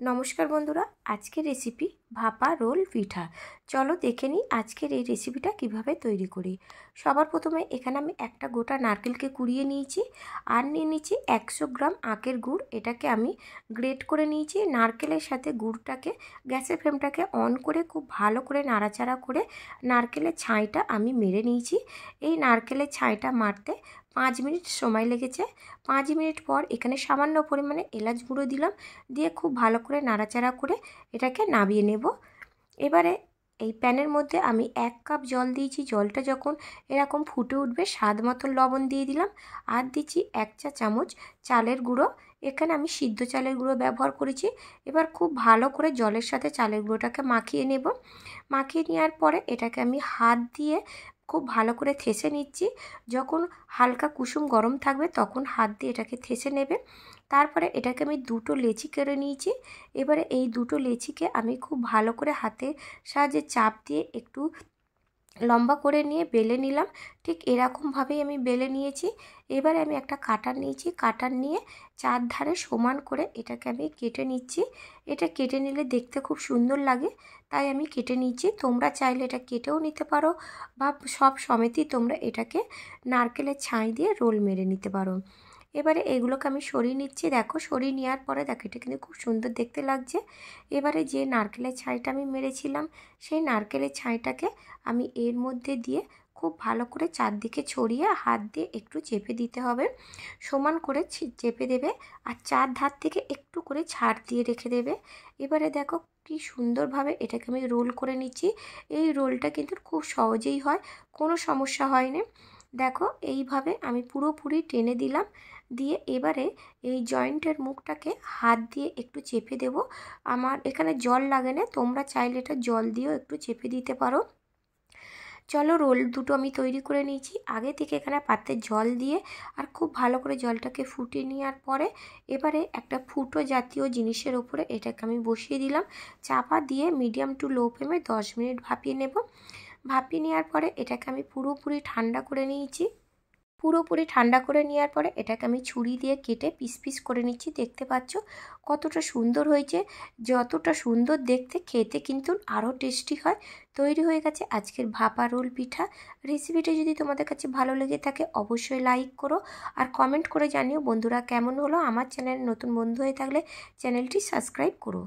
নমস্কার বন্ধুরা, আজকের রেসিপি ভাপা রোল পিঠা। চলো দেখে নিই আজকের এই রেসিপিটা কিভাবে তৈরি করি। সবার প্রথমে এখানে আমি একটা গোটা নারকেলকে কুড়িয়ে নিয়েছি আর নিয়ে নিয়েছি 100 গ্রাম আখের গুড়। এটাকে আমি গ্রেট করে নিয়েছি। নারকেলের সাথে গুড়টাকে গ্যাসের ফ্লেমটাকে অন করে খুব ভালো করে নাড়াচাড়া করে নারকেলের ছাইটা আমি মেরে নিয়েছি। এই নারকেলের ছাইটা মারতে 5 মিনিট সময় লেগেছে। 5 মিনিট পর এখানে সামান্য পরিমাণে এলাচ গুঁড়ো দিলাম, দিয়ে খুব ভালো করে নাড়াচাড়া করে এটাকে নামিয়ে নেব। এবারে এই প্যানের মধ্যে আমি 1 কাপ জল দিয়েছি। জলটা যখন এরকম ফুটে উঠবে স্বাদ মতো লবণ দিয়ে দিলাম আর দিচ্ছি 1 চা চামচ চালের গুঁড়ো। এখানে আমি সিদ্ধ চালের গুঁড়ো ব্যবহার করেছি। এবার খুব ভালো করে জলের সাথে চালের গুঁড়োটাকে মাখিয়ে নেব। মাখিয়ে নেওয়ার পরে এটাকে আমি হাত দিয়ে খুব ভালো করে থেসে নিচ্ছি। যখন হালকা কুসুম গরম থাকবে তখন হাত দিয়ে এটাকে থেসে নেবে। তারপরে এটাকে আমি দুটো লেচি কেটে নিয়েছি। এবারে এই দুটো লেচিকে আমি খুব ভালো করে হাতের সাহায্যে চাপ দিয়ে একটু লম্বা করে নিয়ে বেলে নিলাম। ঠিক এরকমভাবেই আমি বেলে নিয়েছি। এবারে আমি একটা কাটার নিয়েছি, কাটার নিয়ে চারধারে সমান করে এটাকে আমি কেটে নিচ্ছি। এটা কেটে নিলে দেখতে খুব সুন্দর লাগে, তাই আমি কেটে নিচ্ছি। তোমরা চাইলে এটা কেটেও নিতে পারো বা সব সমেতই তোমরা এটাকে নারকেলের ছাই দিয়ে রোল মেরে নিতে পারো। এবারে এগুলোকে আমি সরিয়ে নিচ্ছি। দেখো সরিয়ে নেওয়ার পরে দেখো এটা কিন্তু খুব সুন্দর দেখতে লাগছে। এবারে যে নারকেলের ছাইটা আমি মেরেছিলাম সেই নারকেলের ছাইটাকে আমি এর মধ্যে দিয়ে খুব ভালো করে চারদিকে ছড়িয়ে হাত দিয়ে একটু চেপে দিতে হবে। সমান করে চেপে দেবে আর চার ধার থেকে একটু করে ছাড় দিয়ে রেখে দেবে। এবারে দেখো কি সুন্দরভাবে এটাকে আমি রোল করে নিচ্ছি। এই রোলটা কিন্তু খুব সহজেই হয়, কোনো সমস্যা হয় না। দেখো এইভাবে আমি পুরোপুরি টেনে দিলাম, দিয়ে এবারে এই জয়েন্টের মুখটাকে হাত দিয়ে একটু চেপে দেব। আমার এখানে জল লাগে না, তোমরা চাইলে এটা জল দিয়েও একটু চেপে দিতে পারো। চলো রোল দুটো আমি তৈরি করে নিয়েছি। আগে থেকে এখানে পাত্রে জল দিয়ে আর খুব ভালো করে জলটাকে ফুটিয়ে নেওয়ার পরে এবারে একটা ফুটো জাতীয় জিনিসের ওপরে এটাকে আমি বসিয়ে দিলাম। চাপা দিয়ে মিডিয়াম টু লো ফ্লেমে 10 মিনিট ভাপিয়ে নেব। ভাপিয়ে নেওয়ার পরে এটাকে আমি পুরোপুরি ঠান্ডা করে নিয়েছি। পুরোপুরি ঠান্ডা করে নেওয়ার পরে এটাকে আমি ছুরি দিয়ে কেটে পিস পিস করে নিচ্ছি। দেখতে পাচ্ছ কতটা সুন্দর হয়েছে। যতটা সুন্দর দেখতে, খেতে কিন্তু আরও টেস্টি হয়। তৈরি হয়ে গেছে আজকের ভাপা রোল পিঠা। রেসিপিটা যদি তোমাদের কাছে ভালো লেগে থাকে অবশ্যই লাইক করো আর কমেন্ট করে জানিও বন্ধুরা কেমন হলো। আমার চ্যানেল নতুন বন্ধু হয়ে থাকলে চ্যানেলটি সাবস্ক্রাইব করো।